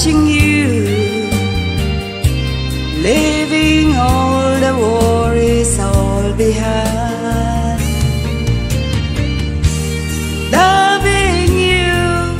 watching you, leaving all the worries all behind. Loving you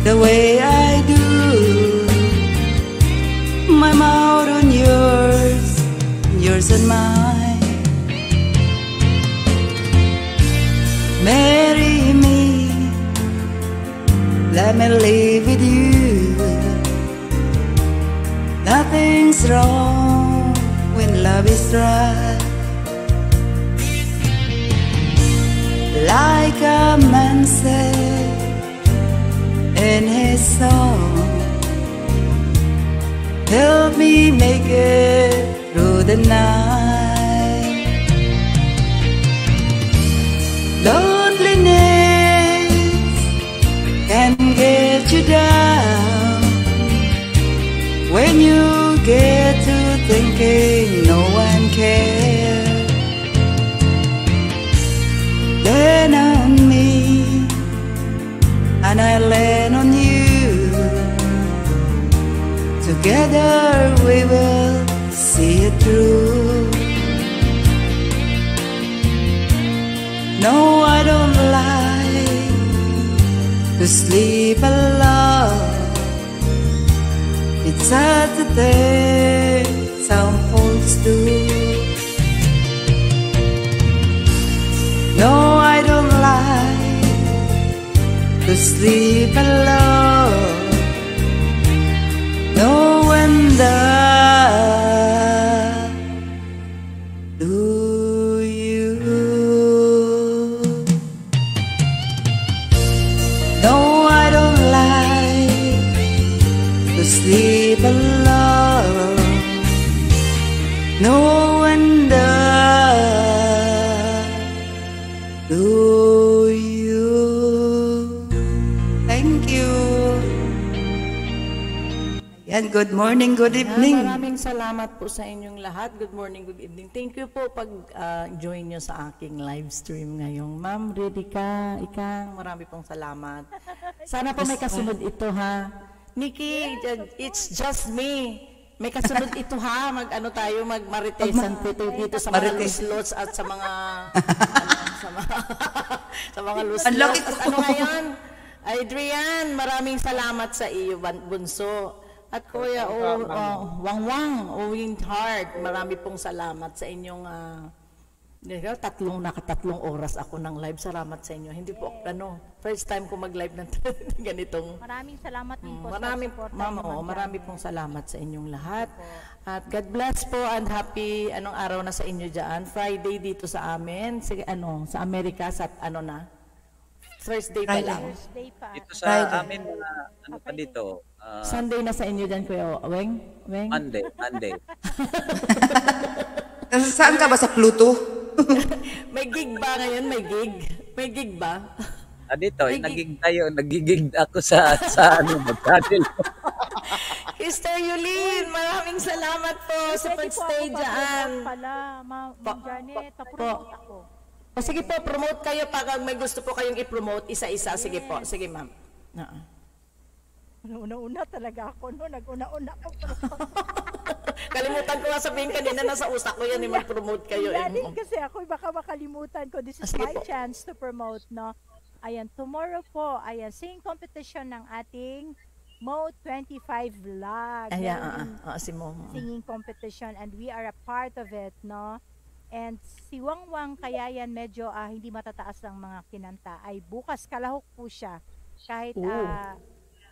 the way I do, my mouth on yours, yours on mine. Marry me, let me live with you. Nothing's wrong when love is right. Like a man said in his song, help me make it through the night. Loneliness can get you down when you get to thinking no one cares. Lean on me and I lean on you. Together we will see it through. No, I don't like to sleep alone. It's sad to think some folks do. No, I don't like to sleep alone. No wonder do you. No, I don't like to sleep alone. No wonder do you. Thank you. Yan, good morning, good evening. Maraming salamat po sa inyong lahat. Good morning, good evening. Thank you po pag-join nyo sa aking live stream ngayong. Ma'am, ready ka? Ikang, marami pong salamat. Sana po may kasunod ito, ha? Nikki, it's just me. May kasunod ito, ha? Mag-ano tayo, mag-maritesan dito sa mga lots at sa mga sa mga lots. Ano ngayon? Adrian, maraming salamat sa iyo, Bunso. At Kuya Wangwang, Owing Heart, marami pong salamat sa inyong nakatatlong oras ako ng live. Salamat sa inyo. Hindi po, first time ko mag-live ng ganitong. Maraming salamat din po marami pong salamat sa inyong lahat. At God bless po and happy, anong araw na sa inyo dyan? Friday dito sa amin. Sige, sa Amerika, sa Thursday pa lang. Dito sa amin, pa dito? Sunday na sa inyo dyan, Kuya Weng? Monday. Saan ka ba? Sa Pluto? May gig ba ngayon? May gig ba? Dito, nagigig ako sa magkadil. Sister Yulene, maraming salamat po sa pag-stay dyan. Ma'am Janet, papromote ako. Sige po, promote kayo pag may gusto po kayong i-promote isa-isa. Sige po, sige ma'am. Una-una talaga ako, no? Nag-una-una ako. Kalimutan ko nga sabihin kanina, nasa usak ko yan, mag-promote kayo. Din kasi ako, baka makalimutan ko. This is my chance to promote, no? Ayan, tomorrow po, ayan, singing competition ng ating Mo 25 vlog. Ayan, si Mo. Singing competition, and we are a part of it, no? And si Wangwang, kaya yan medyo hindi matataas ang mga kinanta, ay bukas kalahok po siya. Kahit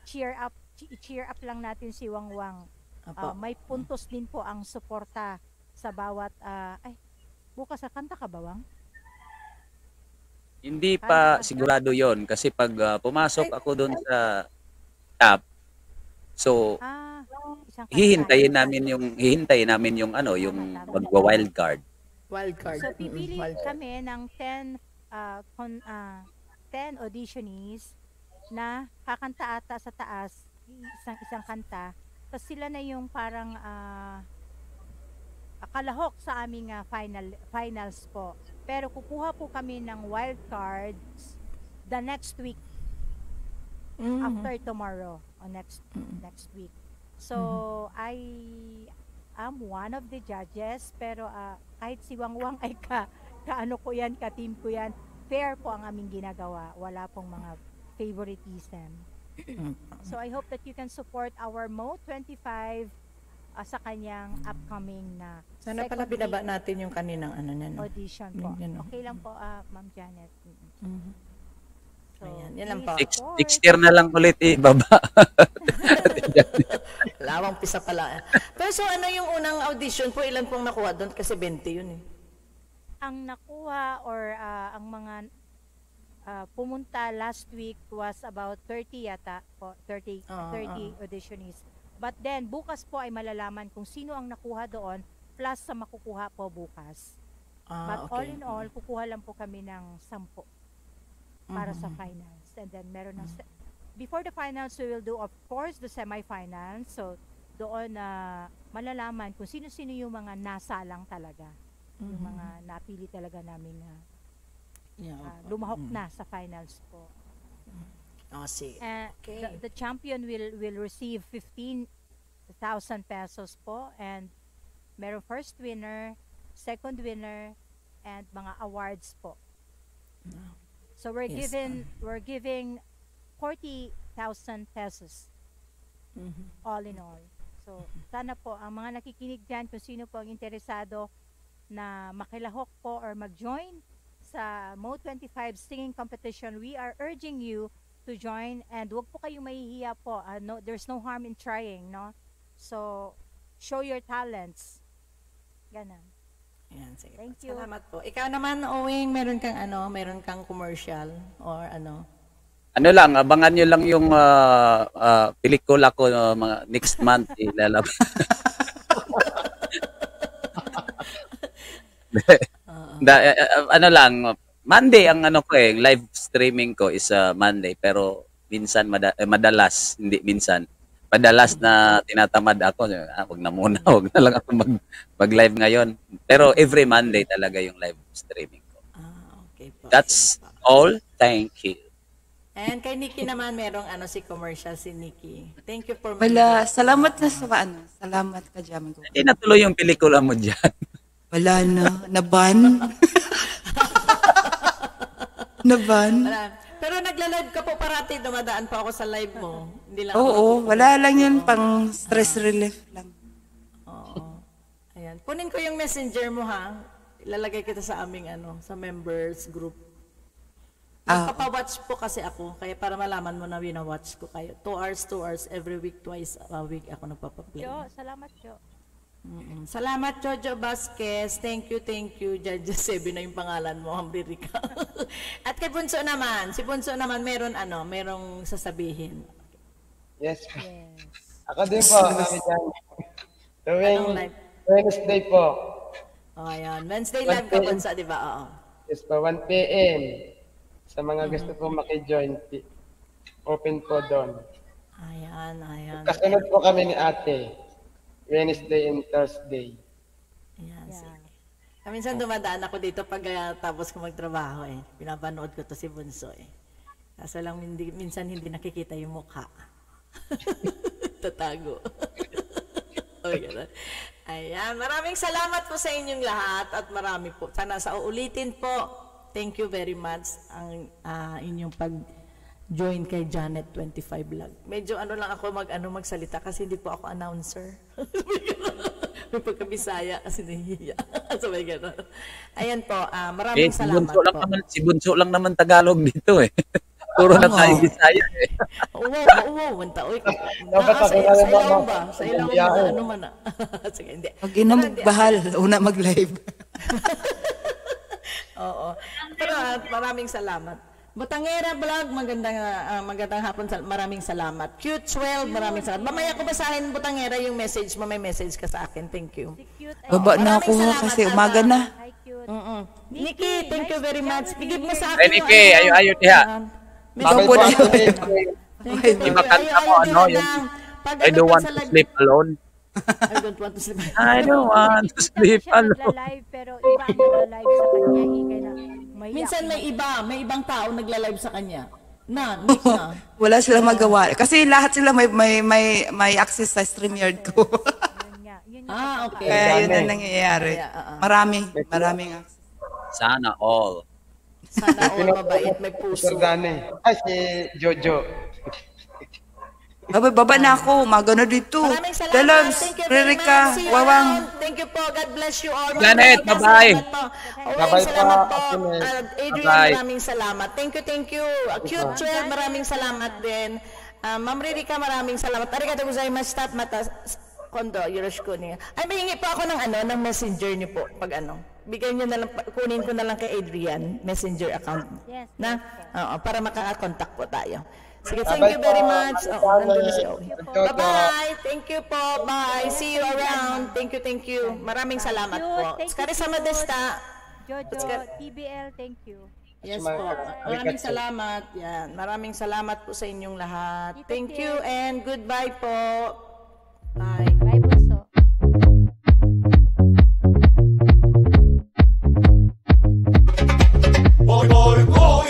cheer up lang natin si Wangwang. May puntos din po ang suporta sa bawat bukas kanta ka ba, Wang? Hindi pa sigurado yon kasi pag pumasok ako doon sa app, so hihintayin namin yung magwa-wild card. So pipili kami ng 10 auditionees na kakanta ata sa taas, isang kanta. Tapos sila na yung parang kalahok sa aming finals po. Pero kukuha po kami ng wild cards the next week. after tomorrow on next week. So I am one of the judges, pero kahit si Wangwang ay kaano ko yan, ka-team ko yan, fair po ang aming ginagawa. Wala pong mga favoritism. So I hope that you can support our Mo 25 sa kanyang upcoming na Sana pala second binaba week natin yung kaninang ano niya, no? audition po. Yan, no? Okay lang po, Ma'am Janet. So, Ayan, yan lang please po. support. Next year na lang ulit ibaba. Lawang pisa pala. Pero so ano yung unang audition po? Ilan pong nakuha doon? Kasi 20 yun eh. Ang nakuha or ang mga pumunta last week was about 30 yata po, 30 auditionees. But then bukas po ay malalaman kung sino ang nakuha doon plus sa makukuha po bukas. But all in all, kukuha lang po kami ng 10 para sa finals. And then meron ng before the finals, we will do of course the semifinals. So doon malalaman kung sino-sino yung mga nasalang talaga. Yung mga napili talaga namin na lumahok na sa finals po. Sige. Okay. The champion will receive 15,000 pesos po, and meron first winner, second winner, and mga awards po. So we're giving 40,000 pesos all in all. So sana po ang mga nakikinig dyan, kung sino po ang interesado na makilahok po or mag-join sa Mo 25 singing competition, we are urging you to join, and wag po kayong mahihiya po. No, there's no harm in trying, no? So show your talents. Ganun. Ayan, sige. Thank you. Salamat po. Ikaw naman, Owing, meron kang commercial or ano? Ano lang, abangan nyo lang yung pelikula ko mga next month ilalabas. Ano lang, Monday ang ano ko live streaming ko is Monday, pero minsan madalas, hindi minsan. Madalas na tinatamad ako, wag na muna, wag na lang ako mag-live ngayon. Pero every Monday talaga yung live streaming ko. Okay po. That's all. Thank you. And kay Nikki naman, merong si commercial si Nikki. Thank you for Wala, salamat na sa salamat ka dyan. Hindi natuloy yung pelikula mo dyan. Wala na, naban. Naban. Pero nagla-live ka po parati, dumadaan pa ako sa live mo. Hindi lang Oo, wala lang yun, pang stress relief lang. Oo. Ayan. Kunin ko yung messenger mo ha. Ilalagay kita sa aming sa members group. Nagpapa-watch po kasi ako, kaya para malaman mo na wina-watch ko kayo. 2 hours, every week, twice a week ako nagpapaplay. Salamat, Jo. Salamat, Jojo Vasquez. Thank you. Judge 7 na yung pangalan mo, Hambririca. At kay Bunso naman, si Bunso naman merong sasabihin. Yes. Ako din po, kami dyan. Tuwing Wednesday po. Ayan. Wednesday live ka, Bunso, di ba? Oo. Yes po, 1 p.m. Sa mga gusto po maki-join, open po doon. Ayan. Kasunod po kami ni ate. Wednesday and Thursday. Ayan, sige. Minsan dumadaan ako dito pag tapos ko magtrabaho Pinapanood ko to si Bunso Kaso lang minsan hindi nakikita yung mukha. Tatago. Ayan, maraming salamat po sa inyong lahat at marami po. Sana sa uulitin po. Thank you very much ang inyong join kay Janet 25 Vlog. Medyo lang ako magsalita kasi hindi po ako announcer. May pagkabisaya kasi nahihiya. So may gano'n. Ayan po, maraming salamat po. Si Bunso lang naman Tagalog dito Puro na tayo Bisaya Oo, manta. Dapat Sa ilawang ba? Sa ilawang ba? Sige, hindi. Pag bahal, una mag-live. Oo. Pero maraming salamat. Butangera Vlog, magandang hapon. Maraming salamat. Q12, maraming salamat. Mamaya ko basahin, Butangera, yung message mo. May message ka sa akin. Thank you. Baba na ako kasi umaga na. Hi, cute. Nikki, thank you very much. Bigib mo sa akin. Nikki, ayo diha. Bakit po Iba kanta mo, I don't want to sleep alone. I don't want to sleep. I don't want to sleep alone. Nagla-live, pero iba ang nagla-live sa kanya. Kaya Minsan may ibang tao nagla-live sa kanya. Miss na. Wala sila magawa. Kasi lahat sila may access sa StreamYard ko. Yun Okay. Kaya yun ang nangyayari. Maraming access. Sana all. Sana all mabait, may puso. Sir Dani. Ay, si Jojo. Baba na ako. Magano dito. Maraming salamat. Dalabs, Thank you very Rerika, much. See you Wawang. around. Thank you po. God bless you all. Janet, Maraming bye-bye. salamat po. Bye-bye Salamat po, po. Janet. Adrian, Bye-bye. maraming salamat. Thank you. Cute Chel, maraming salamat din. Ma'am Rerika, maraming salamat. Arigatou gozaimasu. Stop mata. Kondo, yoroshiku niya. Ay, mahingi po ako ng messenger niyo po. Pag bigyan niyo na lang, kunin ko na lang kay Adrian, messenger account. Yes. Na? Oo, para makaka-contact po tayo. Sige, thank you very much. Nandun na si Owie. Bye-bye. Thank you po. Bye. See you around. Thank you. Maraming salamat po. Thank you, Skari sa Madesta. Jojo, TBL, thank you. Yes po. Maraming salamat. Yan. Maraming salamat po sa inyong lahat. Thank you and goodbye po. Bye. Bye, Bunso. Boy, boy, boy,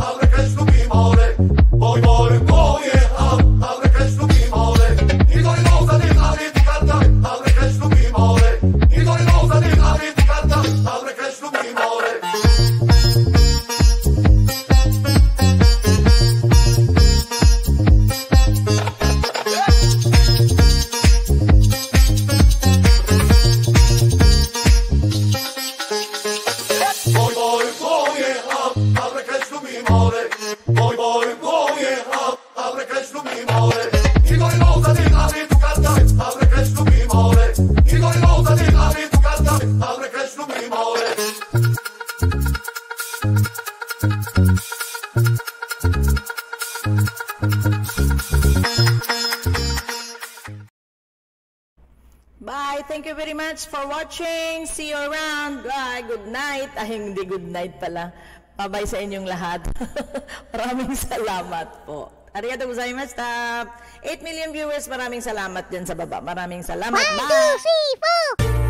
abre que es tu mi mole. Boy, boy, boy, abre que es tu mi mole. Y doy los a dir, abre tu carta, abre que es tu mi mole. Y doy los a dir, abre tu carta, abre que es tu mi mole. Boy, boy, boy, abre que es tu mi mole. Boy, boy, boy, abre que es tu mi mole. Y doy los a dir, abre tu carta, abre que es tu mi mole. Y doy los a dir, abre tu carta, abre que es tu mi mole. Bye. Thank you very much for watching. See you around. Bye. Good night. Ay, hindi good night pala. Bye-bye sa inyong lahat. Maraming salamat po. Arigatou gozaimasu. 8 million viewers. Maraming salamat din sa baba. Maraming salamat. Bye. 1, 2, 3, 4